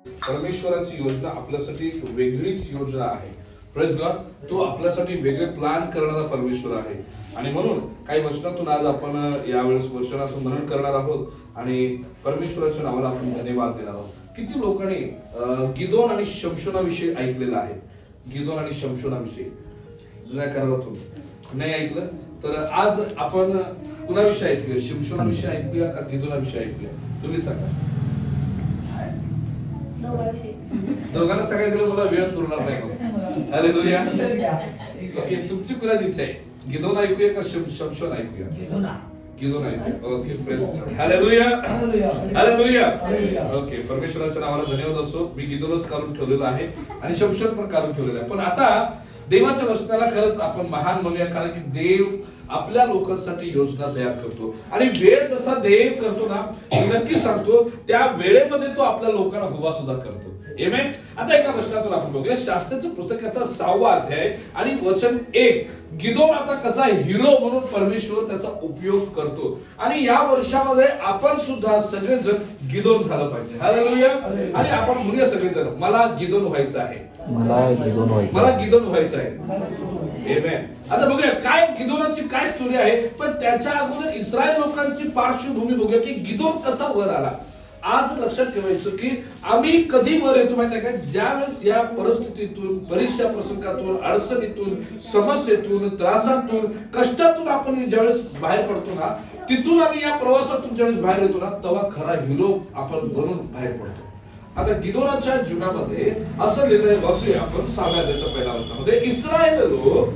परमेश्वराची योजना आपल्यासाठी एक वेगळीच योजना आहे. Praise God. तो आपल्यासाठी वेगळे प्लॅन करणारा परमेश्वर आहे. आणि म्हणून काही वचनातून आज आपण यावेळेस वचनाचं मनन करणार आहोत आणि परमेश्वराच्या नावाला आपण धन्यवाद देणार आहोत. किती लोकांनी गिदोन आणि शमशोनाविषयी ऐकलेलं आहे? गिदोन आणि शमशोनाविषयी जुन्या करारातून नाही ऐकलं तर आज आपण कुणाविषयी ऐकूया? शमशोनाविषयी ऐकूया का गिदोनाविषयी ऐकूया? तुम्ही सांगा. दोघांना सांगायला गेलं मला वेळ पुरणार नाही. हालेलुया. ओके, तुमची कुणाची इच्छा आहे? गिदोन ऐकूया का शमशोन ऐकूया? गिदोन ऐकूया. Okay, praise God. Hallelujah. Hallelujah. Okay, परमेश्वराच्या नावाला धन्यवाद असो. मी गिदोनच काढून ठेवलेला आहे आणि शमशोन पण काढून ठेवलेला आहे. पण आता देवाच्या वचनाला खरंच आपण महान म्हणूया, कारण की देव आपल्या लोकांसाठी योजना तयार करतो आणि वेळ जसा देव करतो ना, नक्की सांगतो त्या वेळेमध्ये तो आपल्या लोकांना उभा सुद्धा करतो. आमेन. आता एका वचनातून आपण बघूया शास्त्राच्या पुस्तकाचा 6वा अध्याय आणि वचन 1. गिदोन आता कसा हिरो म्हणून परमेश्वर त्याचा उपयोग करतो आणि या वर्षामध्ये आपण सुद्धा सगळेजण गिदोन झालं पाहिजे. हालेलुया. आणि आपण म्हणूया सगळेजण, मला गिदोन व्हायचं आहे. मला गिदोन व्हायचं आहे. आमेन. आता बघूया काय गिदोनाची काय स्टोरी आहे. पण त्याच्या अगोदर इस्रायल लोकांची पार्श्वभूमी बघूया की गिदोन कसा वर आला. आज लक्षात ठेवायचं की आम्ही कधी वर येतो माहिती आहे का? ज्यावेळेस या परिस्थितीतून, परीक्षा प्रसंगातून, अडचणीतून, समस्येतून, त्रासातून, कष्टातून आपण ज्यावेळेस बाहेर पडतो ना, तिथून आम्ही या प्रवासातून ज्यावेळेस बाहेर येतो ना, तेव्हा खरा हिरो आपण बनून बाहेर पडतो. आता गिदोनाच्या जीवनामध्ये असं लिहिलंय, वाचूया आपण 6व्या अध्यायाच्या पहिल्या वचनामध्ये. इस्रायल लोक,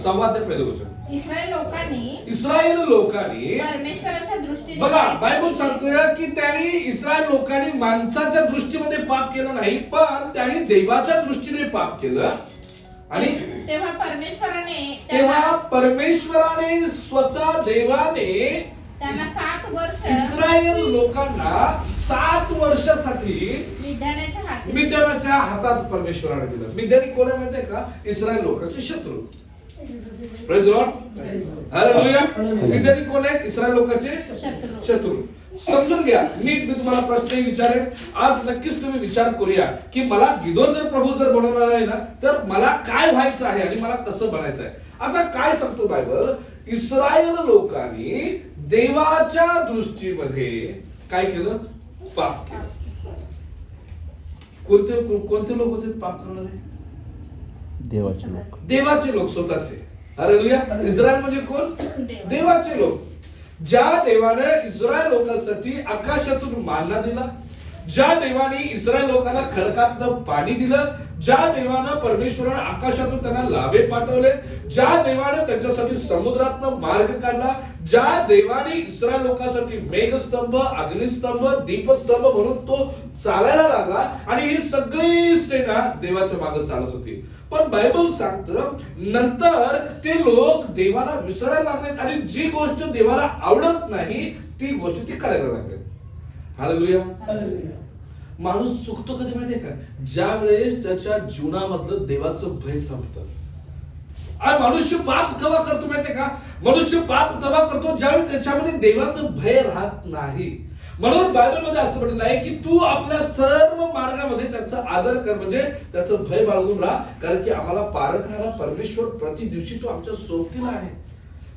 संवाद पहिलं वचन. इस्रायल लोकांनी परमेश्वराच्या दृष्टीने, बघा बायबल सांगतोय की त्यांनी इस्रायल लोकांनी माणसाच्या दृष्टीमध्ये पाप केलं नाही, पण त्यांनी देवाच्या दृष्टीने पाप केलं. आणि तेव्हा परमेश्वराने स्वतः देवाने त्यांना 7 वर्ष इस्रायल लोकांना 7 वर्षासाठी मिद्यानाच्या हातात परमेश्वराने दिलं. मिद्यानी कोण आहे माहितीये का? इस्रायल लोकांचे शत्रू. Praise Lord. हालेलुया. मिद्यानी कोण आहेत? इस्रायल लोकांचे शत्रू. समजून घ्या. मी तुम्हाला प्रश्न विचारेन आज, नक्कीच तुम्ही विचार करूया की मला गिदोन जर प्रभू जर बनवणार आहे ना, तर मला काय व्हायचं आहे आणि मला कसं बनायचं आहे. आता काय सांगतो बायबल? इस्रायल लोकांनी देवाच्या दृष्टीमध्ये काय केलं? पाप केलं. कोणते लोक होते पाप करणारे? देवाचे लोक स्वतःचे. हालेलुया. इस्रायल म्हणजे कोण? देवाचे लोक. ज्या देवाने इस्रायल लोकांसाठी आकाशातून मानना दिला, ज्या देवाने इस्रायल लोकांना खडकातनं पाणी दिलं, ज्या देवानं परमेश्वराने आकाशातून त्यांना लाभे पाठवले, ज्या देवाने त्यांच्यासाठी समुद्रातनं मार्ग काढला, ज्या देवाने इस्रायल लोकांसाठी मेघस्तंभ, अग्निस्तंभ, दीपस्तंभ म्हणून तो चालायला लागला आणि ही सगळी सेना देवाच्या मागे चालत होती. पण बायबल सांगतं नंतर ते लोक देवाला विसरायला लागले आणि जी गोष्ट देवाला आवडत नाही ती गोष्ट ती करायला लागले. हालेलुया. माणूस चुकतो कधी माहितीये का? ज्या वेळेस त्याच्या जीवनामधलं देवाचं भय संपतं. मनुष्य पाप केव्हा करतो माहितीये का? मनुष्य पाप तेव्हा करतो ज्यावेळी त्याच्यामध्ये देवाचं भय राहत नाही. म्हणून बायबलमध्ये असं म्हटलं आहे की तू आपल्या सर्व मार्गामध्ये त्याचा आदर कर, म्हणजे त्याचं भय बाळगून राहा, कारण की आम्हाला पारखणारा परमेश्वर प्रति दिवशी तो आमच्या सोबतीला आहे.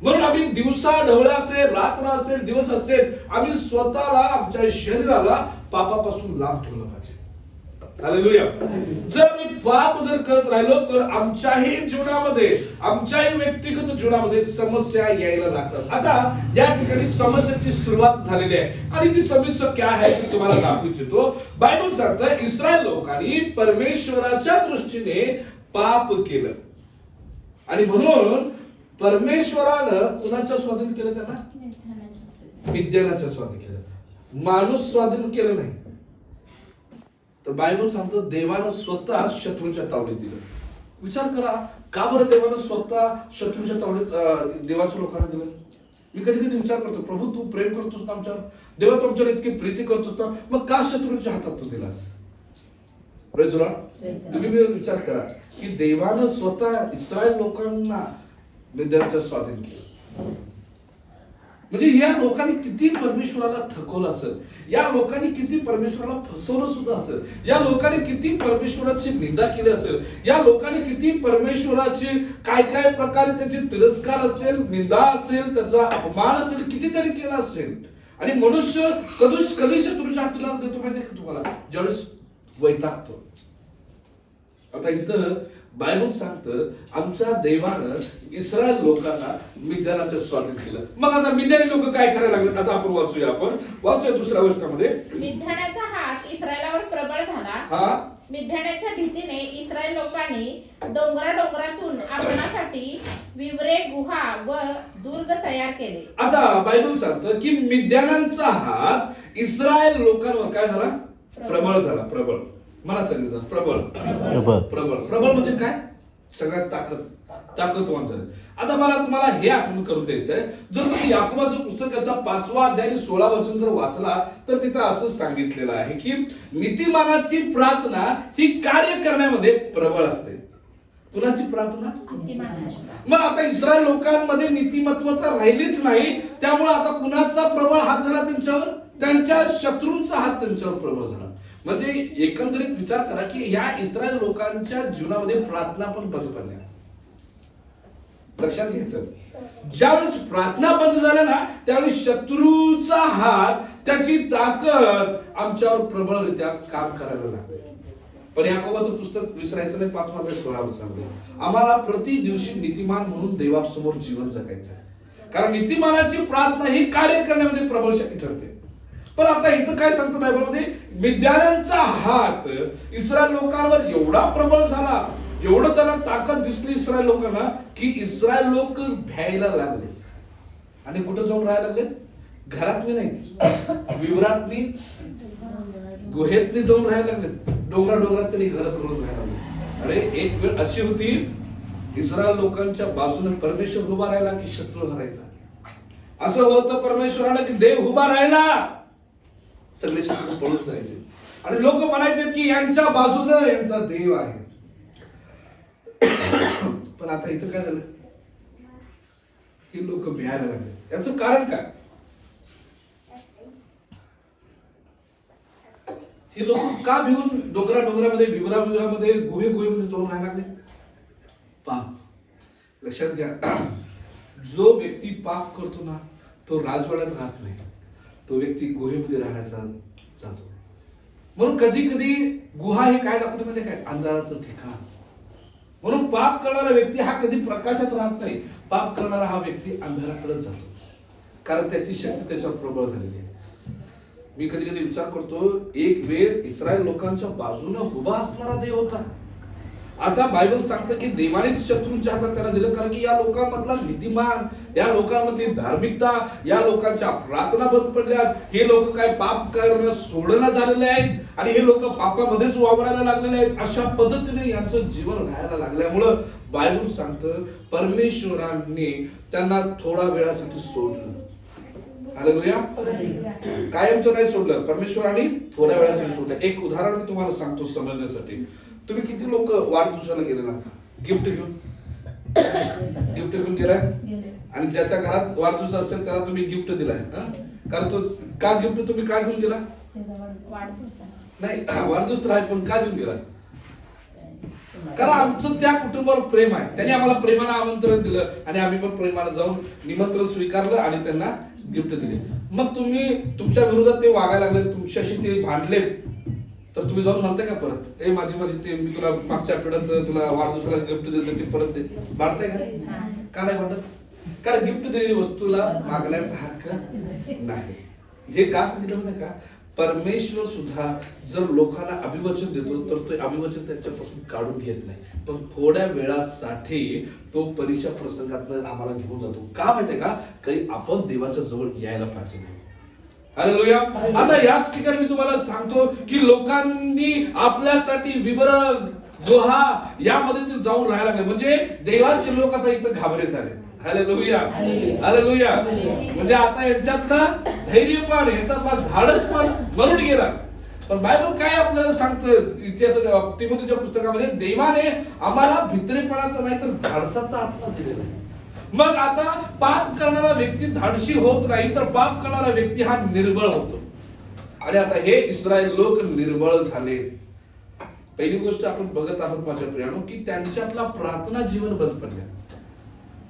म्हणून आम्ही दिवसा ढवळा असेल, रात्र असेल, दिवस असेल, आम्ही स्वतःला, आमच्या शरीराला पापापासून लांब ठेवलं पाहिजे. हालेलुया. जर आम्ही पाप जर करत राहिलो तर आमच्याही जीवनामध्ये, आमच्याही व्यक्तिगत जीवनामध्ये समस्या यायला लागतात. आता या ठिकाणी समस्येची सुरुवात झालेली आहे आणि ती समस्या काय आहे ती तुम्हाला दाखवू इच्छितो. बायबल सांगतं इस्रायल लोकांनी परमेश्वराच्या दृष्टीने पाप केलं आणि म्हणून परमेश्वरानं कुणाच्या स्वाधीन केलं? त्यांना मिद्यानाच्या स्वाधीन केलं. माणूस स्वाधीन केलं नाही. तर बायबल सांगतं देवानं स्वतः शत्रूच्या तावडीत दिलं. विचार करा का बरं देवानं स्वतः शत्रूच्या तावडीत देवाच्या लोकांना दिलं? मी कधी कधी विचार करतो, प्रभू तू प्रेम करतोस ना आमच्यावर, देवा तुमच्यावर इतकी प्रीती करतोस ना, मग का शत्रूच्या हातात तू दिलास? Praise Lord. तुम्ही विचार करा की देवानं स्वतः इस्रायल लोकांना मिद्यानाच्या स्वाधीन केलं. म्हणजे या लोकांनी किती परमेश्वराला ठकवलं असेल, या लोकांनी किती परमेश्वराला फसवलं सुद्धा असेल, या लोकांनी किती परमेश्वराची निंदा केली असेल, या लोकांनी किती परमेश्वराची काय काय प्रकारे त्याचे तिरस्कार असेल, निंदा असेल, त्याचा अपमान असेल, कितीतरी केला असेल. आणि मनुष्य कधीच तुमच्या हाताला देतो माहिती का तुम्हाला, ज्यावेळेस वैतागतो. आता इथं बायबल सांगतं आमच्या देवानं इस्रायल लोकांना मिद्यानाचं स्वाधीन केलं. मग आता मिद्यानी लोक काय करायला लागले, आता आपण वाचूया दुसऱ्या वर्षामध्ये. मिद्यानाचा हात इस्रायलावर प्रबळ झाला. हा, मिद्यानाच्या भीतीने इस्रायल लोकांनी डोंगरातून आपणासाठी विवरे, गुहा व दुर्ग तयार केले. आता बायबल सांगतं की मिद्यानांचा हात इस्रायल लोकांवर काय झाला, प्रबळ झाला. प्रबळ मला सांगितलं, प्रबळ म्हणजे काय, सगळ्यात ताकदवान झालं. आता मला तुम्हाला हे आठवण करून द्यायचंय, जर तुम्ही याकोबाचं पुस्तकाचा 5वा अध्याय आणि 16 वचन जर वाचला तर तिथं असं सांगितलेलं आहे की नीतिमानाची प्रार्थना ही कार्य करण्यामध्ये प्रबळ असते. कुणाची प्रार्थना? मग आता इस्रायल लोकांमध्ये नीतिमत्वता राहिलीच नाही, त्यामुळे आता कुणाचा प्रबळ हात झाला त्यांच्यावर? त्यांच्या शत्रूंचा हात त्यांच्यावर प्रबळ झाला. म्हणजे एकंदरीत विचार करा की या इस्रायल लोकांच्या जीवनामध्ये प्रार्थना पण बंद पडल्या. लक्षात घ्यायचं, ज्यावेळेस प्रार्थना बंद झाल्या ना त्यावेळेस शत्रूचा हात, त्याची ताकद आमच्यावर प्रबळरित्या काम करायला लागले. पण याकोबाचं पुस्तक विसरायचं नाही, 5वा अध्याय 16 वचनामध्ये आम्हाला प्रति दिवशी नीतिमान म्हणून देवासमोर जीवन जगायचं आहे. कारण नीतिमानाची प्रार्थना ही कार्य करण्यामध्ये प्रबळ शक्ती ठरते. पण आता इथं काय सांगतो बायबलमध्ये, मिद्यानांचा हात इस्रायल लोकांवर एवढा प्रबळ झाला, एवढं त्यांना ताकद दिसली इस्रायल लोकांना की इस्रायल लोक भ्यायला लागले. आणि कुठं जाऊन राहायला लागले? घरातली नाही, विवरातली, गुहेतली जाऊन राहायला लागले. डोंगरात त्यांनी घर करून राहायला लागले. अरे एक वेळ अशी होती इस्रायल लोकांच्या बाजूने परमेश्वर उभा राहिला की शत्रू हरायचा. असं होतं परमेश्वरानं की देव उभा राहिला, सगळे शत्रू पळून जायचे. आणि लोक म्हणायचे की यांच्या बाजूने यांचा देव आहे. पण आता इथं काय झालं, ही लोक भियायला लागले. याचं कारण काय? हे लोक का भिवून डोंगरामध्ये, विवरामध्ये, गुहेमध्ये जाऊन राहायला लागले? पाप. लक्षात घ्या, जो व्यक्ती पाप करतो ना तो राजवाड्यात राहत नाही, तो व्यक्ती गुहेमध्ये राहण्याचा जातो. म्हणून कधी कधी गुहा हे काय दाखवतो माहिती काय? अंधाराचं ठिकाण. म्हणून पाप करणारा व्यक्ती हा कधी प्रकाशात राहत नाही, पाप करणारा हा व्यक्ती अंधाराकडे जातो, कारण त्याची शक्ती त्याच्यावर प्रबळ झालेली आहे. मी कधी कधी विचार करतो, एक वेळ इस्रायल लोकांच्या बाजूने उभा असणारा देव होता. आता बायबल सांगतं की देवानेच शत्रूंच्या हातात त्याला दिलं, कारण की या लोकांमधला नीतिमान, या लोकांमधली धार्मिकता, या लोकांच्या प्रार्थना बंद पडल्या. हे लोक काय पाप करणं सोडणं झालेले आहेत आणि हे लोक पापामध्येच वावरायला लागलेले आहेत. अशा पद्धतीने यांचं जीवन राहायला लागल्यामुळं बायबल सांगतं परमेश्वरांनी त्यांना थोडा वेळासाठी सोडलं. हालेलुया. कायमचं नाही सोडलं, परमेश्वरांनी थोड्या वेळासाठी सोडलं. एक उदाहरण मी तुम्हाला सांगतो समजण्यासाठी. तुम्ही किती लोक वाढदिवसाला गेलेला गिफ्ट घेऊन गेलाय? आणि ज्याच्या घरात वाढदिवस असेल त्याला तुम्ही गिफ्ट दिलाय, कारण तो का गिफ्ट तुम्ही काय घेऊन गेला? नाही, वाढदिवस तर आहे, पण का घेऊन गेला? कारण आमचं त्या कुटुंबावर प्रेम आहे. त्यांनी आम्हाला प्रेमानं आमंत्रण दिलं आणि आम्ही पण प्रेमानं जाऊन निमंत्रण स्वीकारलं आणि त्यांना गिफ्ट दिले. मग तुम्ही तुमच्या विरोधात ते वागायला लागले, तुमच्याशी ते भांडले, तर तुम्ही जाऊन म्हणताय का परत, ए माझी ते मी तुला मागच्या आठवड्यात तुला वाढदिवसाला गिफ्ट दिलं ते परत दे? भांडताय का नाही भांडत? कारण गिफ्ट दिलेली वस्तूला मागण्याचा हक्क नाही. हे का सांगितलं माहिती का? परमेश्वर सुद्धा जर लोकांना अभिवचन देतो तर तो अभिवचन त्यांच्यापासून काढून घेत नाही, पण थोड्या वेळासाठी तो परीक्षा प्रसंगात आम्हाला घेऊन जातो. का माहितीये का? कारण आपण देवाच्या जवळ यायला पाहिजे. हालेलुया. आता याच ठिकाणी मी तुम्हाला सांगतो की लोकांनी आपल्यासाठी विवरण, गुहा यामध्ये ते जाऊन राहायला लागले. म्हणजे देवाचे लोक आता इथं घाबरे झाले. Hallelujah, hallelujah. म्हणजे आता यांच्यातलं धैर्य पण, याच्यातला धाडस पण मरून गेला. पण बायबल काय आपल्याला सांगतं इतिहास तिमोथीच्या पुस्तकामध्ये, देवाने आम्हाला भित्रेपणाचा नाही तर धाडसाचा आत्मा दिलेला आहे. मग आता पाप करणारा व्यक्ती धाडशी होत नाही, तर पाप करणारा व्यक्ती हा निर्बळ होतो. आणि आता हे इस्रायल लोक निर्बळ झाले. पहिली गोष्ट आपण बघत आहोत माझ्या प्रियानो, की त्यांच्यातला प्रार्थना जीवन बंद पडले.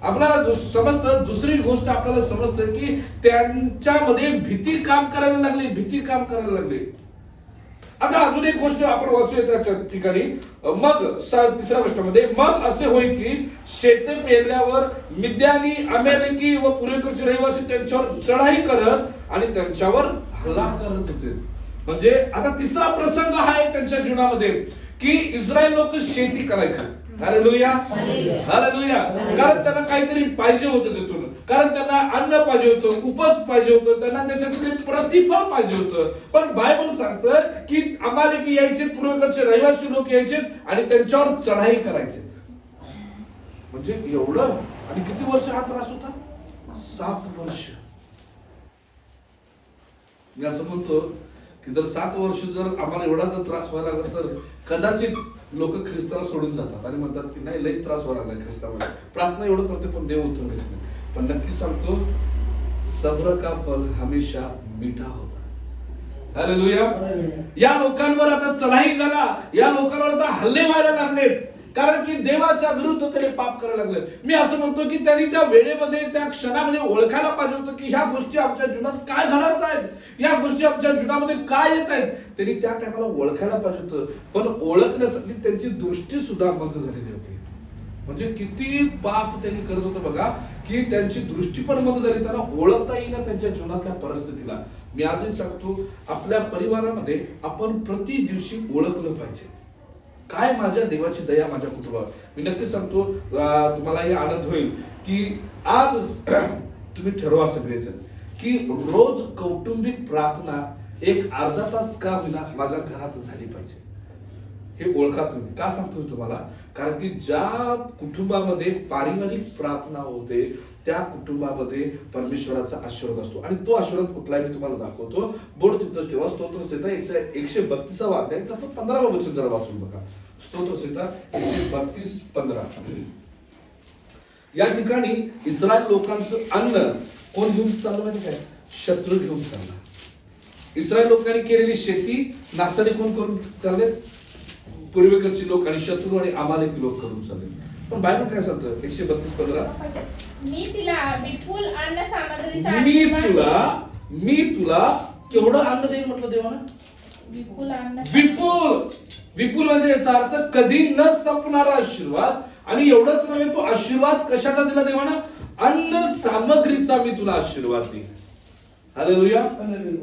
आपल्याला समजतं. दुसरी गोष्ट आपल्याला समजतं की त्यांच्यामध्ये भीती काम करायला लागली, भीती काम करायला लागली. आता अजून एक गोष्ट आपण वाचूया त्या ठिकाणी. मग तिसऱ्या गोष्टीमध्ये, मग असे होईल की शेते पेरल्यावर मिद्यानी, अमेरिकी व पूर्वेकडचे रहिवासी त्यांच्यावर चढाई करत आणि त्यांच्यावर हल्ला करत होते. म्हणजे आता तिसरा प्रसंग आहे त्यांच्या जीवनामध्ये की इस्रायल लोक शेती करायचे. Hallelujah, hallelujah. कारण त्यांना काहीतरी पाहिजे होतं तिथून, कारण त्यांना अन्न पाहिजे होतं, उपज पाहिजे होतं, त्यांना त्याच्यातले प्रतिफळ पाहिजे होतं. पण बायबल सांगतं की अमालेकी यायचे, पूर्वेकडचे रहिवासी लोक यायचे आणि त्यांच्यावर चढाई करायचे. म्हणजे एवढं. आणि किती वर्ष हा त्रास होता? 7 वर्ष. मी असं म्हणतो की जर 7 वर्ष जर आम्हाला एवढा जर त्रास व्हायला लागला तर कदाचित लोक ख्रिस्ताला सोडून जातात आणि म्हणतात की नाही, लईच त्रास व्हायला लागला ख्रिस्तामध्ये, प्रार्थना एवढं करते पण देव उत्तर देत नाही. पण नक्की सांगतो, सब्र का फल हमेशा मीठा होता. हालेलुया. या लोकांवर आता चढाई झाला, या लोकांवर आता हल्ले व्हायला लागलेत, कारण की देवाच्या विरुद्ध त्याने पाप करायला लागले. मी असं म्हणतो की त्यांनी त्या वेळेमध्ये, त्या क्षणामध्ये ओळखायला पाहिजे होतं की ह्या गोष्टी आमच्या जीवनात काय घडत आहेत, या गोष्टी आमच्या जीवनामध्ये काय येत आहेत. त्यांनी त्या टायमाला ओळखायला पाहिजे होतं. पण ओळखण्यासाठी त्यांची दृष्टी सुद्धा बंद झालेली होती. म्हणजे किती पाप त्यांनी करत होते बघा, की त्यांची दृष्टी पण बंद झाली, त्यांना ओळखता येईना त्यांच्या जीवनातल्या परिस्थितीला. मी आजही सांगतो, आपल्या परिवारामध्ये आपण प्रति दिवशी ओळखलं पाहिजे, काय माझ्या देवाची दया माझ्या कुटुंबावर. मी नक्की सांगतो, तुम्हाला हे आनंद होईल की आज तुम्ही ठरवा सगळेजण की रोज कौटुंबिक प्रार्थना एक अर्धा तास का होईना माझ्या घरात झाली पाहिजे. हे ओळखा तुम्ही. का सांगतोय तुम्हाला? कारण की ज्या कुटुंबामध्ये पारिवारिक प्रार्थना होते त्या कुटुंबामध्ये परमेश्वराचा आशीर्वाद असतो. आणि तो आशीर्वाद कुठलाही मी तुम्हाला दाखवतो. बोर्ड तिथंच ठेवा. स्तोत्रसंहिता 132 अध्याय त्याचं 15वं वचन जरा वाचून बघा. स्तोत्रसंहिता 132:15. या ठिकाणी इस्रायल लोकांचं अन्न कोण घेऊन चाललं माहिती काय? शत्रू घेऊन चालला. इस्रायल लोकांनी केलेली शेती नासाडी कोण करून चालले? पूर्वेकडचे लोक आणि शत्रू आणि अमालेकी लोक करून चालले. पण बायबल काय सांगतं? 132:15, मी तिला विपुल अन्न सामग्रीचा मी तुला केवढं अन्न देईन म्हटलं देवानं? विपुल अन्न. विपुल म्हणजे याचा अर्थ कधी न संपणारा आशीर्वाद. आणि एवढंच नव्हे, तो आशीर्वाद कशाचा दिला देवानं? अन्न सामग्रीचा मी तुला आशीर्वाद देईन. हालेलुया.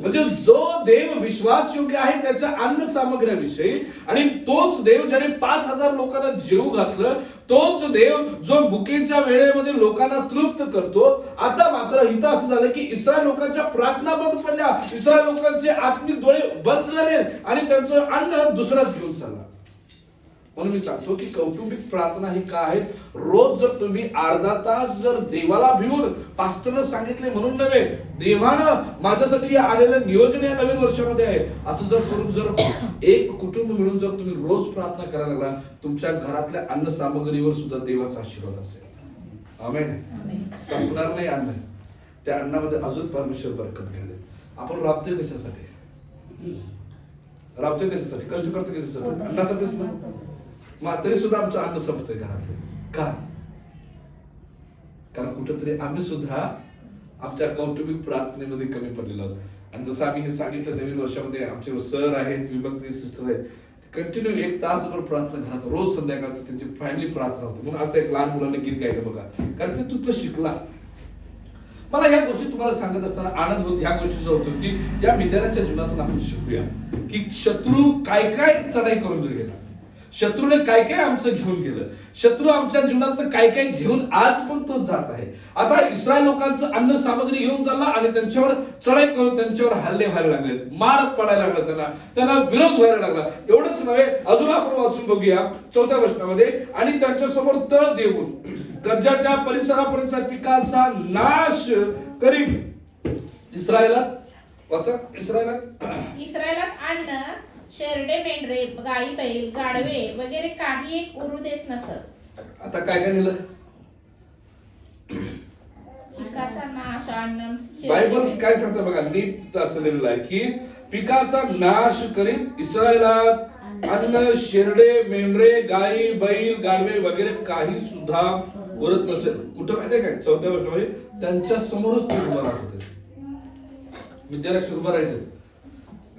म्हणजे जो देव विश्वास योग्य आहे त्याच्या अन्न सामग्रीविषयी, आणि तोच देव ज्याने 5000 लोकांना जेवू घातलं, तोच देव जो भुकेच्या वेळेमध्ये लोकांना तृप्त करतो. आता मात्र इथं असं झालं की इस्रायल लोकांच्या प्रार्थना बंद पडल्या, इस्रायल लोकांचे आत्मिक डोळे बंद झाले आणि त्यांचं अन्न दुसराच घेऊन चालला. म्हणून मी सांगतो की कौटुंबिक प्रार्थना ही काय आहे? रोज जर तुम्ही अर्धा तास जर देवाला भिवून, पास्टरनं सांगितले म्हणून नव्हे, देवानं माझ्यासाठी आलेलं नियोजन या नवीन वर्षामध्ये आहे, असं जर करून जर एक कुटुंब मिळून जर तुम्ही रोज प्रार्थना करायला लागला, तुमच्या घरातल्या अन्न सामग्रीवर सुद्धा देवाचा आशीर्वाद असेल. आमेन. संपणार नाही अन्न, त्या अन्नामध्ये अजून परमेश्वर बरकत घालेल. आपण राबतोय कशासाठी? राबतोय कशासाठी? कष्ट करतोय कशासाठी? अन्नासाठीच ना. मग तरी सुद्धा आमचं अन्न संपतंय घरातलं. का? कारण कुठेतरी आम्ही सुद्धा आमच्या कौटुंबिक प्रार्थनेमध्ये कमी पडलेलो आहोत. आणि जसं आम्ही हे सांगितलं, नवीन वर्षामध्ये आमचे सर आहेत, विभक्ती सिस्टर आहेत, कंटिन्यू 1 तासभर प्रार्थना घरात रोज संध्याकाळचं त्यांची फॅमिली प्रार्थना होती. म्हणून आता एक लहान मुलांना गीत गायलं बघा, कारण ते तू शिकला. मला ह्या गोष्टी तुम्हाला सांगत असताना आनंद होत ह्या गोष्टीचा होतो की या मिद्यानाच्या जीवनातून आपण शिकूया की शत्रू काय काय चढाई करून गेला, शत्रूने काय काय आमचं घेऊन गेलं, शत्रू आमच्या जीवनात काय काय घेऊन आज पण तो जात आहे. आता इस्रायल लोकांचं अन्न सामग्री घेऊन चालला आणि त्यांच्यावर चढाई करून त्यांच्यावर हल्ले व्हायला लागले, मार पडायला लागला, त्यांना विरोध व्हायला लागला. एवढंच नव्हे, अजून आपण वाचून बघूया 4थ्या वचनामध्ये, आणि त्यांच्या समोर तळ देऊन गरजाच्या परिसरापर्यंतच्या पिकांचा नाश करीत इस्रायलात अन्न, शेरडे, मेंढरे, गाई, बैल, गाढवे वगैरे काही एक उरू देत नसत. आता काय काय नेलं? नाश अन्न बायबल काय सांगतं बघा, नीट असलेलं आहे की पिकाचा नाश करीत इस्रायलात अन्न, शेरडे, मेंढरे, गायी, बैल, गाढवे वगैरे काही सुद्धा उरत नसेल. कुठं माहितीये काय? 4थ्या वर्षामध्ये त्यांच्या समोरच ते उभं राहत होते. विद्यार्थी उभं राहायचे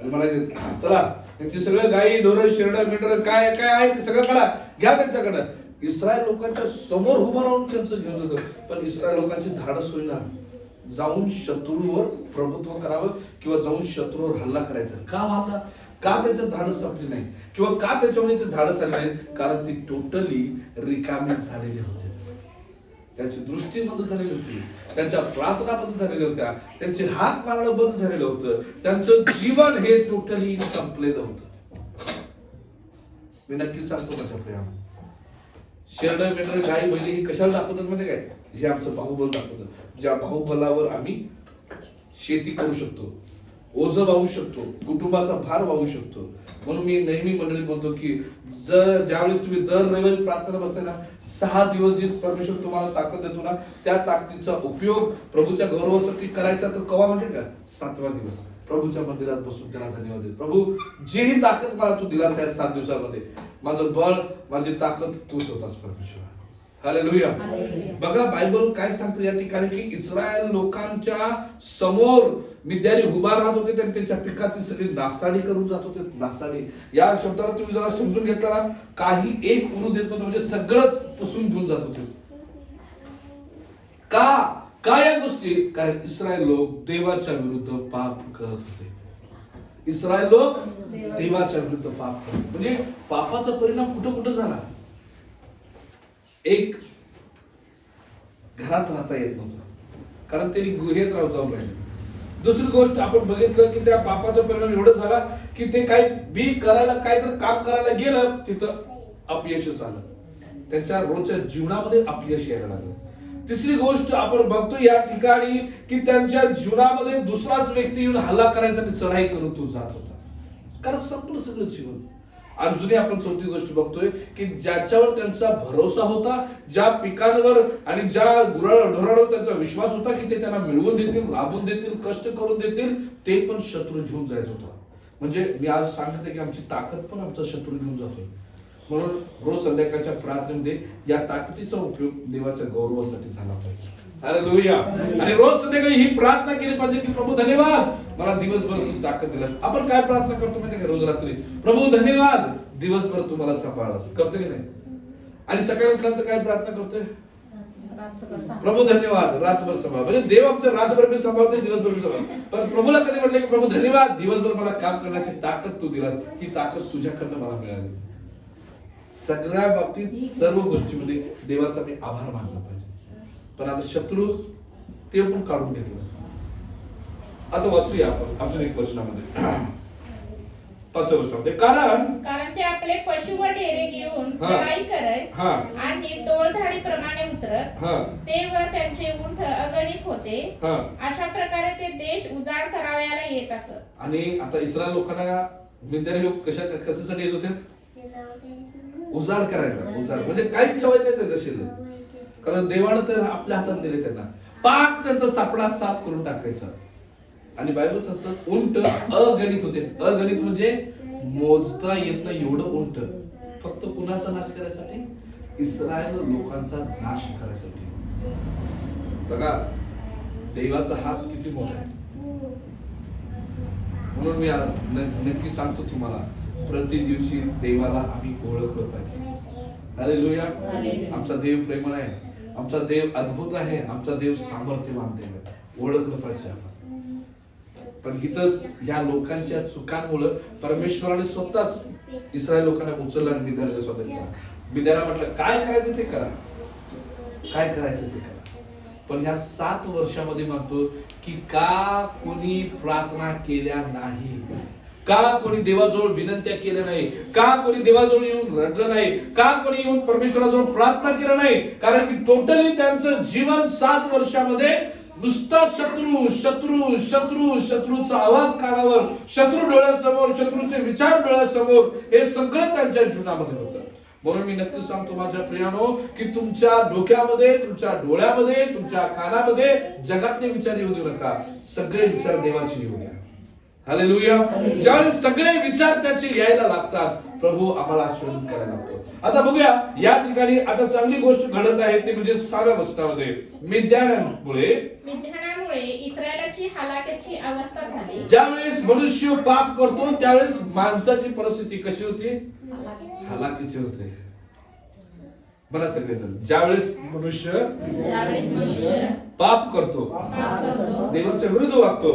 आणि म्हणायचे, चला त्यांची सगळं गायी, ढोरं, शेरडं, मेंढरं काय काय आहे ते सगळं काढा, घ्या त्यांच्याकडं. इस्रायल लोकांच्या समोर उभं राहून त्यांचं घेऊन होतं. पण इस्रायल लोकांची धाडस होईना जाऊन शत्रूवर प्रभुत्व करावं किंवा जाऊन शत्रूवर हल्ला करायचा. का हल्ला? का त्याचं धाडस संपली नाही किंवा का त्याच्यामध्ये ते धाडस आले नाही? कारण ती टोटली रिकामी झालेली होते. त्यांची दृष्टी बंद झालेली होती, त्यांच्या प्रार्थना बंद झालेल्या होत्या, त्यांचे हात मारणं बंद झालेलं होतं, त्यांचं जीवन हे टोटली संपलेलं होतं. मी नक्की सांगतो माझ्या प्रिया, शेरड, मेंढर, गाई, बैल ही कशाला दाखवतात माहिती काय? हे आमचं बाहुबल दाखवतं. ज्या बाहुबलावर आम्ही शेती करू शकतो, ओझं वाहू शकतो, कुटुंबाचा भार वाहू शकतो. म्हणून मी नेहमी मंडळी बोलतो की जर ज्यावेळेस तुम्ही दर रविवारी प्रार्थना बसताय ना, 6 दिवस जे परमेश्वर तुम्हाला ताकद देतो ना, त्या ताकदीचा उपयोग प्रभूच्या गौरवासाठी करायचा. तर कवा म्हणजे का? 7वा दिवस प्रभूच्या मंदिरात बसून त्याला धन्यवाद दे. प्रभू, जी ही ताकद मला तू दिलास या 7 दिवसामध्ये, माझं बळ, माझी ताकद तूच होतास परमेश्वर. हालेलुया. बघा बायबल काय सांगतो या ठिकाणी की इस्रायल लोकांच्या समोर मिद्यानी उभा राहत होते, त्यांनी त्यांच्या पिकाची सगळी नासाडी करून जात होते. नासाडी या शब्दाला तुम्ही जरा समजून घेतला ना, काही एक उरू देत नव्हतं, म्हणजे सगळंच पुसून घेऊन जात होते. का या गोष्टी? कारण इस्रायल लोक देवाच्या विरुद्ध पाप करत होते. इस्रायल लोक देवाच्या विरुद्ध पाप करत, म्हणजे पापाचा परिणाम कुठं कुठं झाला? एक, घरात राहता येत नव्हतं कारण त्यांनी गुहेत जाऊन राहिले. दुसरी गोष्ट आपण बघितलं की त्या पापाचा परिणाम एवढा झाला की ते काही बी करायला, काय तर काम करायला गेलं तिथं अपयशच आलं. त्यांच्या रोजच्या जीवनामध्ये अपयश यायला लागलं. तिसरी गोष्ट आपण बघतो या ठिकाणी की त्यांच्या जीवनामध्ये दुसराच व्यक्ती येऊन हल्ला करायचा आणि चढाई करून तो जात होता, कारण संपलं सगळं जीवन. अजूनही आपण 4थी गोष्ट बघतोय की ज्याच्यावर त्यांचा भरोसा होता, ज्या पिकांवर आणि ज्या गुराढोरांवर त्यांचा विश्वास होता की ते त्यांना मिळवून देतील, राबून देतील, कष्ट करून देतील, ते पण शत्रू घेऊन जायचं होता. म्हणजे मी आज सांगते की आमची ताकद पण आमचा शत्रू घेऊन जातोय. म्हणून रोज संध्याकाळच्या प्रार्थनेमध्ये या ताकदीचा उपयोग देवाच्या गौरवासाठी झाला पाहिजे. हालेलुया. आणि रोज संध्याकाळी ही प्रार्थना केली पाहिजे की प्रभू धन्यवाद, मला दिवसभर तू ताकद दिलास. आपण काय प्रार्थना करतो माहिती का? रोज रात्री प्रभू धन्यवाद, दिवसभर तू मला सांभाळलास. करतो की नाही? आणि सकाळी उठल्यानंतर काय प्रार्थना करतोय? प्रभू धन्यवाद, रातभर सांभाळ. म्हणजे देव आमचं रातभर मी सांभाळतोय, दिवसभर मी सांभाळ. पण प्रभूला कधी म्हटलं की प्रभू धन्यवाद, दिवसभर मला काम करण्याची ताकद तू दिलास, ही ताकद तुझ्याकडनं मला मिळाली. सगळ्या बाबतीत सर्व गोष्टीमध्ये देवाचा मी आभार मानला पाहिजे. पण आता शत्रू ते पण काढून घेतलं. आता वाचूया आपण अजून एक वचनामध्ये, 5व्या वचनामध्ये, कारण ते आपले पशु व डेरे घेऊन चढाई करत आणि टोळधाडीप्रमाणे उतरत, ते व त्यांचे उंट अगणित होते. अशा प्रकारे ते देश उजाड करावयाला येत असत. आणि आता इस्रायल लोकांना मिद्यानी लोक कशासाठी येत होते? उजाड करायला. उजाड म्हणजे काहीच ठेवायचं नाही त्याच्या शिल्लक, कारण देवानं तर आपल्या हातात दिले त्यांना. पाक त्यांचा सापडा साफ करून टाकायचा. आणि बायबल सांगतं उंट अगणित होते. अगणित म्हणजे मोजता येत नाही एवढं उंट. फक्त कुणाचा नाश करायसाठी? इस्रायल लोकांचा नाश करायसाठी. बघा देवाचा हात किती मोठा आहे. म्हणून मी नक्की सांगतो तुम्हाला, प्रति दिवशी देवाला आम्ही ओळखलं पाहिजे. हालेलुया. आमचा देव प्रेमळ आहे, आमचा देव अद्भुत आहे, आमचा देव सामर्थ्यवान देव आहे. ओळखलं पाहिजे आपण. पण इथं ह्या लोकांच्या चुकांमुळे परमेश्वराने स्वतःच इस्रायल लोकांना उचललं आणि बिद्याला स्वतः बिद्याला म्हटलं काय करायचं ते करा, काय करायचं ते करा. पण ह्या 7 वर्षामध्ये म्हणतो की का कोणी प्रार्थना केल्या नाही, का कोणी देवाजवळ विनंत्या केल्या नाही, का कोणी देवाजवळ येऊन रडलं नाही, का कोणी येऊन परमेश्वराजवळ प्रार्थना केलं नाही. कारण की टोटली त्यांचं जीवन 7 वर्षामध्ये नुसता शत्रू शत्रू शत्रू शत्रूचा आवाज कानावर, शत्रू डोळ्यासमोर, शत्रूचे विचार डोळ्यासमोर, हे सगळं त्यांच्या जीवनामध्ये होतं. म्हणून मी नक्की सांगतो माझ्या प्रियानो की तुमच्या डोक्यामध्ये, तुमच्या डोळ्यामध्ये, तुमच्या कानामध्ये जगातले विचार येऊ देऊ नका, सगळे विचार देवाचे येऊ द्या. हालेलुया. ज्यावेळेस सगळे विचार त्याचे यायला लागतात, प्रभू आम्हाला आशीर्वादित करायला लागतो. आता बघूया या ठिकाणी आता चांगली गोष्ट घडत आहे ते म्हणजे 6व्या वचनामध्ये मिद्यानामुळे इस्रायलाची हालाकीची अवस्था झाली. ज्यावेळेस मनुष्य पाप करतो त्यावेळेस माणसाची परिस्थिती कशी होती? हालाकीची होते. बघा सगळेजण, ज्यावेळेस मनुष्य पाप करतो, देवाच्या विरुद्ध वागतो,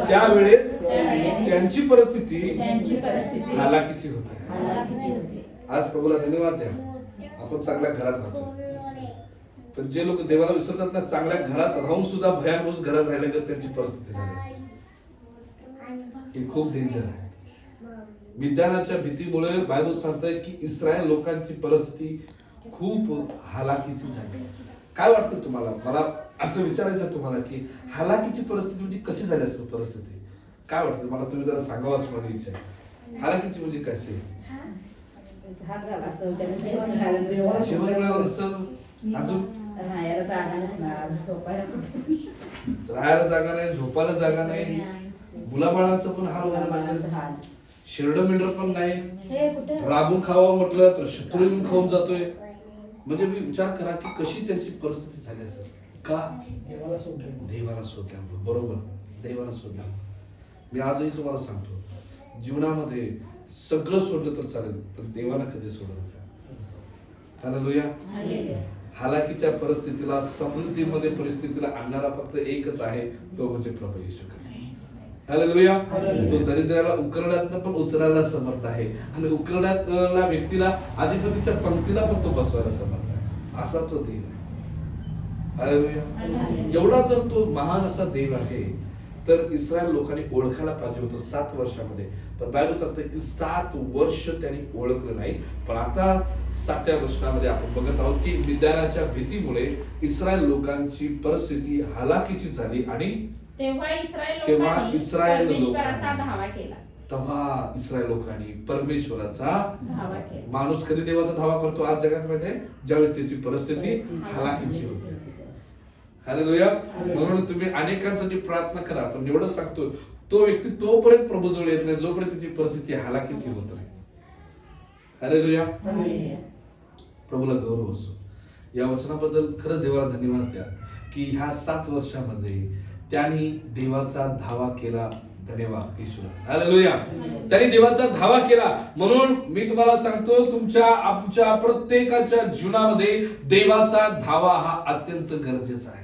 त्यावेळेस त्यांची परिस्थिती हालाकीची होते. आज प्रभूला धन्यवाद द्या, आपण चांगल्या घरात राहतो. पण जे लोक देवाला विसरतात ना, चांगल्या घरात राहून सुद्धा भयानक घरात राहिले तर त्यांची परिस्थिती झाली, हे खूप डेंजर आहे. मिद्यानाच्या भीतीमुळे बायबल सांगतंय की इस्रायल लोकांची परिस्थिती खूप हालाकीची झाली. काय वाटतं तुम्हाला? मला असं विचारायचं तुम्हाला की हालाकीची परिस्थिती म्हणजे कशी झाली असेल परिस्थिती? काय वाटतं मला? तुम्ही जरा सांगावं असं माझी इच्छा आहे. हालाकीची म्हणजे कशी? जेवण मिळालं नसेल, अजून राहायला जागा नाही, झोपायला जागा नाही, मुलाबाळांचं पण हाल व्हायला लागलं, शिरड मिंडर पण नाही, राबून खावं म्हटलं तर शत्रू येऊन खाऊन जातोय. म्हणजे मी विचार करा की कशी त्यांची परिस्थिती झाली असेल. का? देवाला सोडल्यामुळे. बरोबर, देवाला सोडल्यामुळे. मी आजही तुम्हाला सांगतो, जीवनामध्ये सगळं सोडलं तर चालेल, पण देवाला कधी सोडलं नका. हालेलुया. हालाकीच्या परिस्थितीला, समृद्धीमध्ये परिस्थितीला आणणारा फक्त एकच आहे, तो म्हणजे प्रभू येशू ख्रिस्त. हालेलुया. तो दरिद्राला उकरड्यातनं पण उचलायला समर्थ आहे आणि उकरड्यातल्या व्यक्तीला अधिपतीच्या पंक्तीला पण तो बसवायला समर्थ आहे. असा तो देव आहे. हालेलुया. एवढा जर तो महान असा देव आहे तर इस्रायल लोकांनी ओळखायला पाहिजे होतं 7 वर्षामध्ये. पण बायबल सांगते की 7 वर्ष त्यांनी ओळखलं नाही. पण आता 7व्या वचनामध्ये आपण बघत आहोत की मिद्यानाच्या भीतीमुळे इस्रायल लोकांची परिस्थिती हालाकीची झाली आणि तेव्हा इस्रायल लोकांनी परमेश्वराचा धावा केला. माणूस कधी देवाचा धावा करतो आज जगामध्ये? ज्यावेळेस त्याची परिस्थिती हालाकीची होते. हालेलुया. म्हणून तुम्ही अनेकांसाठी प्रार्थना करा, पण एवढं सांगतो, तो व्यक्ती तोपर्यंत प्रभू जवळ येत नाही जोपर्यंत त्याची परिस्थिती हालाकीची होत नाही. हालेलुया. प्रभूला गौरव असो. या वचनाबद्दल खरंच देवाला धन्यवाद द्या की ह्या 7 वर्षामध्ये त्यांनी देवाचा धावा केला. धन्यवाद येशूला. हालेलुया. त्यांनी देवाचा धावा केला. म्हणून मी तुम्हाला सांगतो, आमच्या प्रत्येकाच्या जीवनामध्ये देवाचा धावा हा अत्यंत गरजेचा आहे.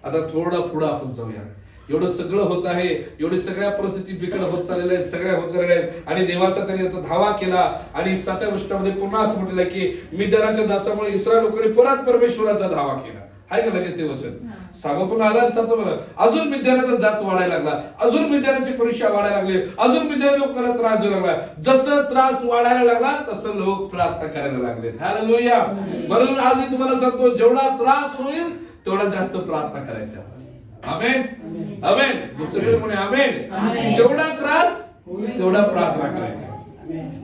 आता थोडं पुढे आपण जाऊया. एवढं सगळं होत आहे, एवढी सगळ्या परिस्थिती बिकट होत चाललेल्या आहेत, सगळ्या होत चाललेल्या आहेत आणि देवाचा त्यांनी आता धावा केला. आणि 7व्या वचनामध्ये पुन्हा असं म्हटलेलं आहे की मिद्यानाच्या जाचामुळे इस्रायल लोकांनी परत परमेश्वराचा धावा केला. आहे का लगेच ते वचन? सावं पण आला, सांगतो मला, अजून मिद्यानाचा जाच वाढायला लागला, अजून मिद्यानाची परीक्षा वाढायला लागली, अजून मिद्यानी लोकांना त्रास देऊ लागला. जसं त्रास वाढायला लागला तसं लोक प्रार्थना करायला लागले. हालेलुया. म्हणून आजही तुम्हाला सांगतो, जेवढा त्रास होईल तेवढा जास्त प्रार्थना करायच्या. आमेन. आमेन. सगळे म्हणे आमेन. जेवढा त्रास तेवढा प्रार्थना करायच्या.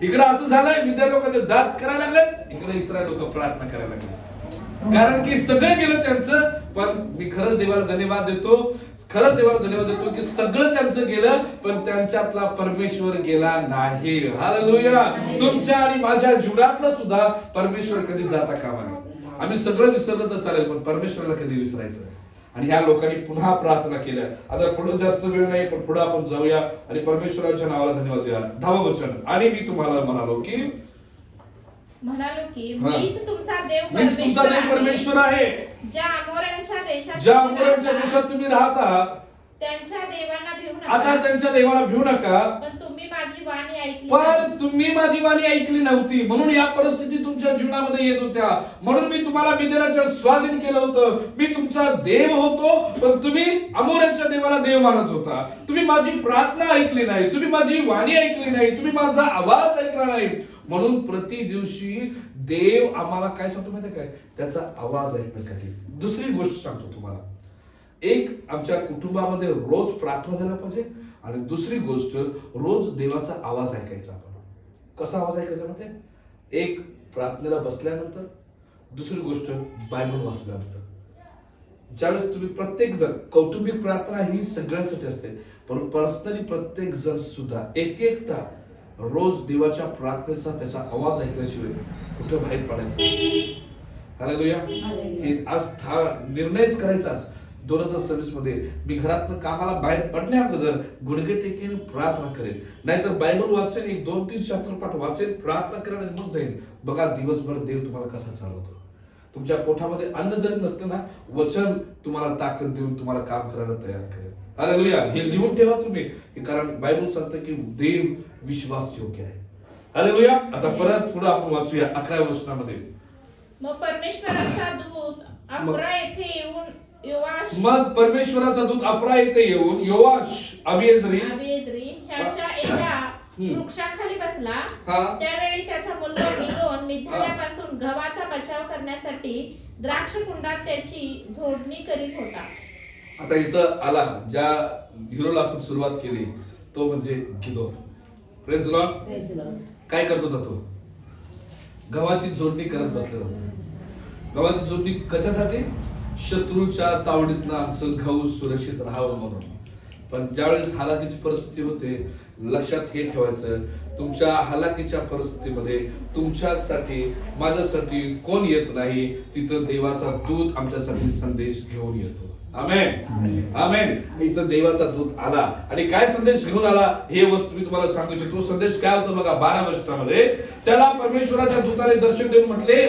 इकडे असं झालंय, मिद्यानी लोकांचे जाच करायला लागले, इकडे इस्रायल लोक प्रार्थना करायला लागले. कारण की सगळं गेलं त्यांचं. पण मी खरंच देवाला धन्यवाद देतो, की सगळं त्यांचं गेलं पण त्यांच्यातला परमेश्वर गेला नाही. हालेलुया. तुमच्या आणि माझ्या जीवनातला सुद्धा परमेश्वर कधी जाता कामा नये. आम्ही सगळं विसरलं तर चालेल, पण परमेश्वराला कधी विसरायचं. आणि ह्या लोकांनी पुन्हा प्रार्थना केल्या. आता पुढे जास्त वेळ नाही, पण पुढे आपण जाऊया आणि परमेश्वराच्या नावाला धन्यवाद द्या. 10वं वचन. आणि मी तुम्हाला म्हणालो की मीच तुमचा देव परमेश्वर आहे. ज्या अमोऱ्यांच्या देशात तुम्ही राहता त्यांच्या देवांना भिवू नका. आता त्यांच्या देवाला भिवू नका. पण तुम्ही माझी वाणी ऐकली नव्हती, म्हणून या परिस्थिती तुमच्या जीवनामध्ये येत होत्या. म्हणून मी तुम्हाला मिद्यानाच्या स्वाधीन केलं होतं. मी तुमचा देव होतो, पण तुम्ही अमोऱ्यांच्या देवाला देव मानत होता. तुम्ही माझी प्रार्थना ऐकली नाही, तुम्ही माझी वाणी ऐकली नाही, तुम्ही माझा आवाज ऐकला नाही. म्हणून प्रति दिवशी देव आम्हाला काय सांगतो माहिती काय? त्याचा आवाज ऐकण्यासाठी. दुसरी गोष्ट सांगतो तुम्हाला, एक आमच्या कुटुंबामध्ये रोज प्रार्थना झाला पाहिजे आणि दुसरी गोष्ट रोज देवाचा आवाज ऐकायचा. आपण कसा आवाज ऐकायचा माहिती? एक प्रार्थनेला बसल्यानंतर, दुसरी गोष्ट बायबल वाचल्यानंतर. ज्यावेळेस तुम्ही प्रत्येक जण, कौटुंबिक प्रार्थना ही सगळ्यांसाठी असते, पण पर्सनली प्रत्येक जण सुद्धा एक एकटा रोज देवाच्या प्रार्थनेचा त्याचा आवाज ऐकल्याशिवाय कुठे बाहेर पडायचं. हालेलुया. हे आज निर्णयच करायचाच 2026 मध्ये मी घरातनं कामाला बाहेर पडण्या अगोदर गुडघे टेकेन प्रार्थना करेन, नाहीतर बायबल वाचेन, 1-2-3 शास्त्रपाठ वाचेन, प्रार्थना करेन आणि मग जाईन. बघा दिवसभर देव तुम्हाला कसा चालवतो. तुमच्या पोटामध्ये अन्न जरी नसलं ना, वचन तुम्हाला ताकद देऊन तुम्हाला काम करायला तयार करेल. हालेलुया. हे लिहून ठेवा तुम्ही, कारण बायबल सांगतं की देव विश्वास योग्य आहे. हालेलुया. आता परत पुढे आपण वाचूया 11व्या वचनामध्ये. मग परमेश्वराचा दूत अफ्रा येथे येऊन योवाश अबिएझरी ह्याच्या एका वृक्षाखाली बसला. त्यावेळी त्याचा मुलगा गिदोन मिद्यानापासून गव्हाचा बचाव करण्यासाठी द्राक्ष कुंडात त्याची झोडणी करीत होता. आता इथं आला, ज्या हिरोला आपण सुरुवात केली तो म्हणजे गिदोन. Praise Lord. काय करत होता तो? गव्हाची जोडणी करत बसलेला होता. गव्हाची जोडणी कशासाठी? शत्रूच्या तावडीतनं आमचं गहू सुरक्षित राहावं म्हणून. पण ज्यावेळेस हालाकीची परिस्थिती होते, लक्षात हे ठेवायचं, तुमच्या हालाकीच्या परिस्थितीमध्ये तुमच्यासाठी माझ्यासाठी कोण येत नाही, तिथं देवाचा दूत आमच्यासाठी संदेश घेऊन येतो. आमेन. आमेन. इथं देवाचा दूत आला आणि काय संदेश घेऊन आला हे मी तुम्हाला सांगू इच्छितो. संदेश काय होता बघा 12 वचनामध्ये. त्याला परमेश्वराच्या दूताने दर्शन देऊन म्हटले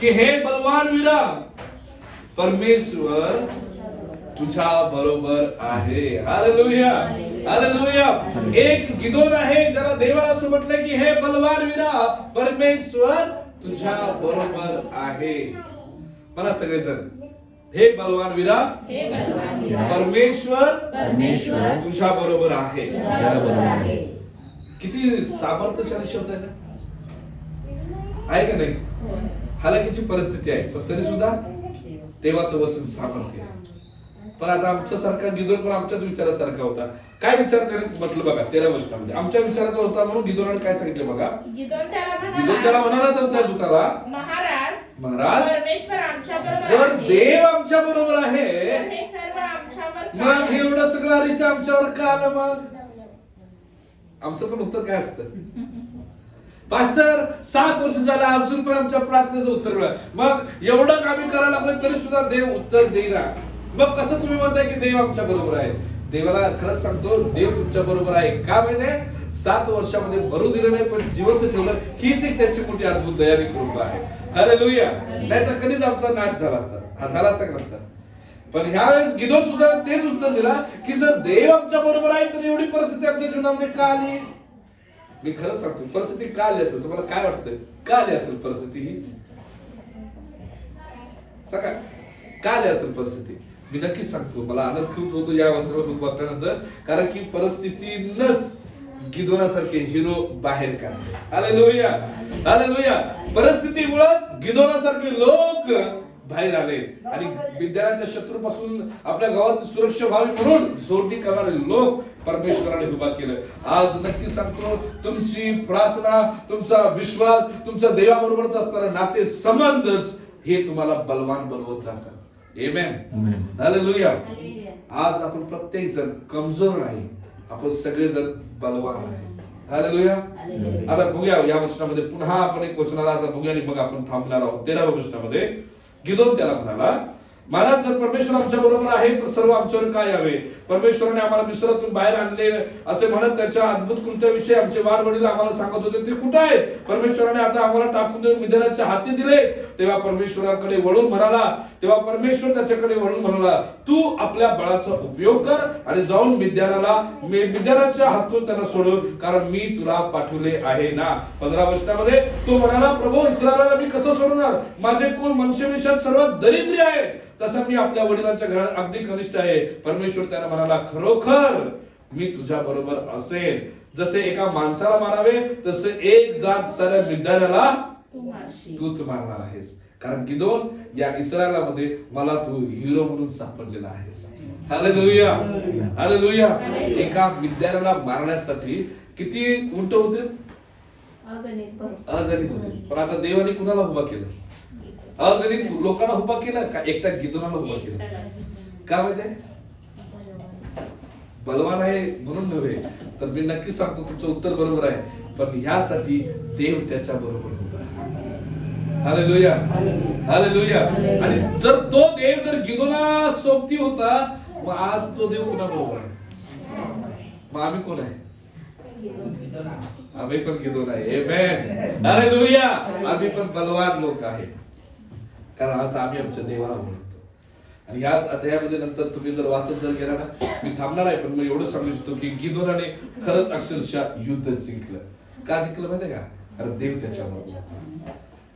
की हे बलवान वीरा, परमेश्वर तुझ्या बरोबर आहे. हालेलुया. हालेलुया. एक गिदोन आहे ज्याला देवाला असं म्हटलं की हे बलवान वीरा, परमेश्वर तुझ्या बरोबर आहे. मला सगळेजण हे बलवान वीरा, परमेश्वर तुझ्या बरोबर आहे. किती सामर्थ्यशाली शब्द आहे ना, आहे का नाही? हालाकीची परिस्थिती आहे पण तरी सुद्धा देवाचं वचन सामर्थ्य आहे. पण आता आमच्या सारखा गिदोन पण आमच्याच विचारासारखा होता. काय विचार करत म्हटलं बघा 13 वचनामध्ये आमच्या विचाराचा होता म्हणून गिदोनाने काय सांगितलं बघा. गिदोन त्याला म्हणाला तर त्या दूताला, महाराज परमेश्वर आमच्या बरोबर जर आहे, देव आमच्या बरोबर आहे तर हे सर्व आमच्यावर मग काय? हे एवढं सगळं अरिष्ट आमच्यावर का आलं? मग आमचं पण उत्तर काय असतं? पास्टर 7 वर्ष झालं अजून पण आमच्या प्रार्थनेचं उत्तर मिळालं. मग एवढं आम्ही करायला लागलं तरी सुद्धा देव उत्तर देईना. मग कसं तुम्ही म्हणताय की देव आमच्या बरोबर आहे? देवाला खरंच सांगतो, देव तुमच्या बरोबर आहे. का माहितीये? 7 वर्षामध्ये मरू दिलं नाही पण जिवंत ठेवलं. हीच एक त्याची मोठी अद्भुत दयाळू कृपा आहे. हालेलुया. नाहीतर कधीच आमचा नाश झाला असता, झाला असता का नसता. पण ह्या वेळेस गिदोन सुद्धा तेच उत्तर दिला की जर देव आमच्या बरोबर आहे तर एवढी परिस्थिती आमच्या जीवनामध्ये का आली? मी खरंच सांगतो, परिस्थिती का आली असेल? तुम्हाला काय वाटतं का आली असेल परिस्थिती ही? सांगा का आली असेल परिस्थिती? मी नक्कीच सांगतो, मला आनंद खूप होतो या वाचल्यानंतर, कारण की परिस्थितीनंच गिदोनासारखे हिरो बाहेर काढले. हालेलुया. हालेलुया. परिस्थितीमुळेच गिदोनासारखे लोक बाहेर आले आणि विद्यार्थ्याच्या शत्रूपासून आपल्या गावाची सुरक्षा व्हावी म्हणून जोडणी करणारे लोक परमेश्वराने उभा केलं. आज नक्की सांगतो, तुमची प्रार्थना, तुमचा विश्वास, तुमच्या देवाबरोबरच असणारे नाते संबंधच हे तुम्हाला बलवान बनवत जातात. आमेन. हालेलुया. आज आपण प्रत्येक जण कमजोर नाही, आपण सगळेजण बलवान आहे. हालेलुया. आता बघूया या वचनामध्ये पुन्हा आपण एक वचनाला आता बघूया आणि मग आपण थांबणार आहोत. 13व्या वचनामध्ये गिदोन त्याला म्हणाला, महाराज जर परमेश्वर आमच्या बरोबर आहे तर सर्व आमच्यावर काय यावे? परमेश्वराने आम्हाला मिस्रातून बाहेर आणले असे म्हणत त्याच्या अद्भुत कृत्याविषयी आमचे वाडवडील आम्हाला सांगत होते, ते कुठे आहेत? परमेश्वराने आता आम्हाला टाकून देऊन मिद्यानाच्या हाती दिले. तेव्हा परमेश्वराकडे वळून म्हणाला, तेव्हा परमेश्वर त्याच्याकडे वळून म्हणाला, तू आपल्या बळाचा उपयोग कर आणि जाऊन मिद्यानाच्या हातून त्यांना सोडव, कारण मी तुला पाठवले आहे ना. 15 वचनामध्ये तो म्हणाला, प्रभू इस्रायलाला मी कसं सोडणार? माझे कुल मनुष्यवंशात सर्वात दरिद्री आहे, तसं मी आपल्या वडिलांच्या घरात अगदी कनिष्ठ आहे. परमेश्वर त्याला म्हणाला, खरोखर मी तुझ्या बरोबर असेल. जसे एका माणसाला मारावे तसे एक जात साऱ्या मिद्यानाला तूच मारणार आहेस. कारण गिदोन या इस्रायलामध्ये मला तू हिरो म्हणून सापडलेला आहेस. हालेलुया. हालेलुया. एका मिद्यानाला मारण्यासाठी किती उंट होते? अगणित होते. पण आता देवाने कुणाला उभा केलं? अगणित लोकांना उभा केलं का एकटा गिदोनाला उभा केलं? का माहितीये? बलवान आहे म्हणून नव्हे, तर मी नक्कीच सांगतो तुमचं उत्तर बरोबर आहे, पण ह्यासाठी देव त्याच्या बरोबर होता. Hallelujah, hallelujah. आणि जर तो देव जर गिदोना सोबती होता, मग आज तो देव कुणा बरोबर आहे? मग आम्ही कोण आहे? आम्ही पण गिदोन आहे. आमेन, हालेलुया. आम्ही पण बलवान लोक आहे, कारण आता आम्ही आमच्या देवाला ओळखतो. आणि याच अध्यायामध्ये नंतर तुम्ही जर वाचत जर गेला ना, मी थांबणार आहे, पण मी एवढं सांगू इच्छितो की गिदोनाने खरंच अक्षरशः युद्ध जिंकलं. का जिंकलं माहितीये का? कारण देव त्याच्याबरोबर.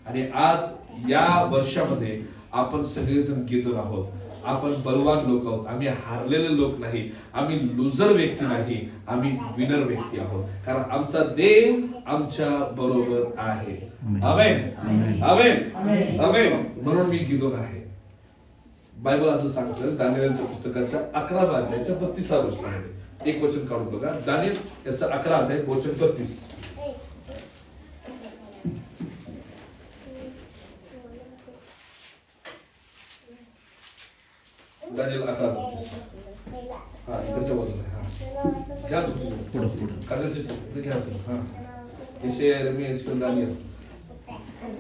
आणि आज या वर्षामध्ये आपण सगळेजण गिदोन आहोत. आपण बलवान लोक आहोत. आम्ही हारलेले लोक नाही, आम्ही लुजर व्यक्ती नाही, आम्ही विनर व्यक्ती आहोत, कारण आमचा देव आमच्या बरोबर आहे. आमेन, आमेन, आमेन. म्हणून मी गिदोन आहे. बायबल असं सांगतं दानिएलच्या पुस्तकाच्या 11 अध्यायाच्या 32 वचनामध्ये. एक वचन काढून बघा. दानिएल याचा 11 अध्याय वचन 32. दानिएल 11:32. हा, इकडच्या बाजूला. हा, घ्या तुम्ही पुढे कागदाचे घ्या तुम्ही. हा, यशाया, यिर्मया, एस्केल, दानिएल.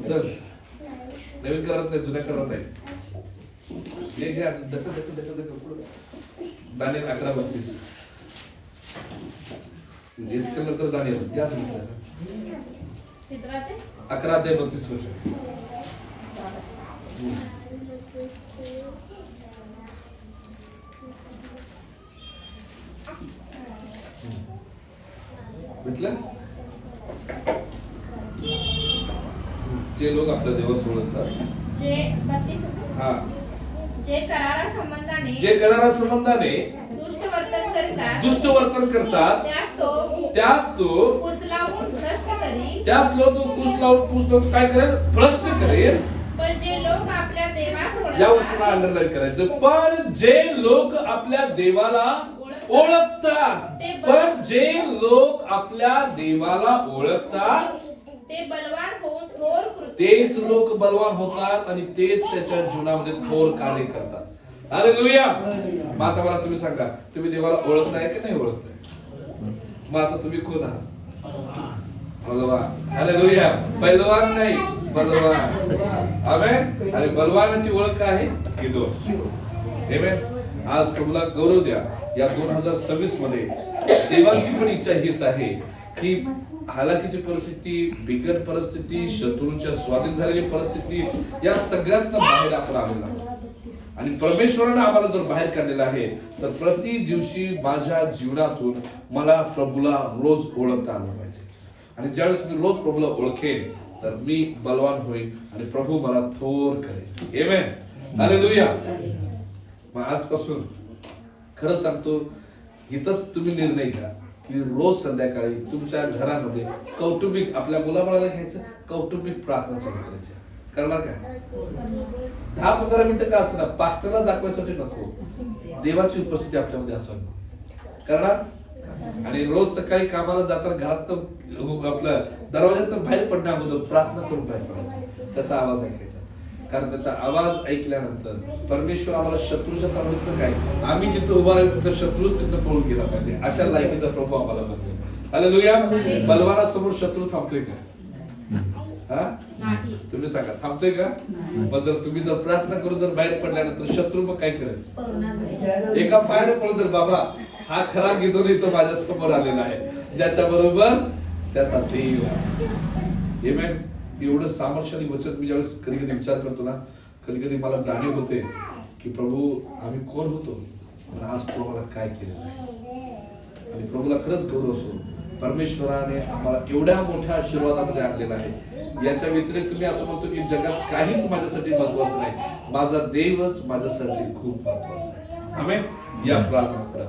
चल, नवीन करत नाही, जुन्या करत आहे. हे घ्या, दानिएल 11:32. एस्केल नंतर दानिएल. घ्या तुम्ही 11 अध्याय 32 वचन. म्हटलं जे लोक आपल्या देवास ओळखतात, हा, जे करारा संबंधाने दुष्ट वर्तन करतात, त्यास तो कुचलावून काय करेल? भ्रष्ट करेल. पण जे लोक आपल्या देवास या वस्तूला अंडरलाईन करायचं. पण जे लोक आपल्या देवाला ओळखतात, पण जे लोक आपल्या देवाला ओळखतात ते बलवान होऊन थोर कृत्य, तेच लोक बलवान होतात आणि तेच त्याच्या जीवनामध्ये थोर कार्य करतात. हालेलुया. मग आता मला तुम्ही सांगा, तुम्ही देवाला ओळखताय की नाही ओळखताय? मग आता तुम्ही कोण आहात? बलवान. हालेलुया. पैलवान नाही, बलवान. आमेन. आणि बलवानाची ओळख काय आहे? गिदोन. आमेन. आज प्रभूला गौरव द्या. या 2026 मध्ये देवाची पण इच्छा हीच आहे की हालाकीची परिस्थिती, बिकट परिस्थिती, शत्रूंच्या स्वाधीन झालेली परिस्थिती, या सगळ्यातनं बाहेर आपण आलेलो आहोत. आणि परमेश्वराने आम्हाला जर बाहेर काढलेलं आहे, तर प्रति दिवशी माझ्या जीवनातून मला प्रभूला रोज ओळखता आलं पाहिजे. आणि ज्यावेळेस मी रोज प्रभूला ओळखेन, तर मी बलवान होईल आणि प्रभू मला थोर करेल. आमेन. हालेलुया. मग आजपासून खरं सांगतो, इथंच तुम्ही निर्णय घ्या की रोज संध्याकाळी तुमच्या घरामध्ये कौटुंबिक, आपल्या मुलाबाळाला घ्यायचं, कौटुंबिक प्रार्थना चालू करायची. करणार काय? 10-15 मिनिटं का असणार, पास्टरला दाखवायसाठी नको, देवाची उपस्थिती आपल्यामध्ये असावी. करणार. आणि रोज सकाळी कामाला जाताना घरात आपल्या दरवाज्यात बाहेर पडण्या अगोदर प्रार्थना करून बाहेर पडायचं, त्याचा आवाज ऐकायचा. कारण त्याचा आवाज ऐकल्यानंतर परमेश्वर आम्हाला शत्रूच्या तावडीतनं काय, आम्ही जिथं उभा राहिलो तिथं शत्रूच तिथं पळून गेला पाहिजे, अशा लायकीचा प्रभू आम्हाला बनवेल. हालेलुया. बलवानासमोर शत्रू थांबतोय का? हा, तुम्ही सांगा, थांबतोय का? मग जर तुम्ही जर प्रार्थना करून जर बाहेर पडल्यानंतर शत्रू मग काय करायचं? एका पायाने पळून जर, बाबा हा खरा गिदोन इथं माझ्या समोर आलेला आहे, ज्याच्या बरोबर त्याचा देव आहे. आमेन. एवढं सामर्थ्यशाली वचन मी ज्यावेळेस कधी कधी विचार करतो ना, कधी कधी मला जाणीव होते की प्रभू आम्ही कोण होतो, पण आज तो मला काय केलेलं आहे. आणि प्रभूला खरंच गौरव असो, परमेश्वराने आम्हाला एवढ्या मोठ्या आशीर्वादामध्ये आणलेला आहे. याच्या व्यतिरिक्त मी असं म्हणतो की जगात काहीच माझ्यासाठी महत्वाचं नाही, माझा देवच माझ्यासाठी खूप महत्वाचा आहे. आमेन. या प्रार्थना करा.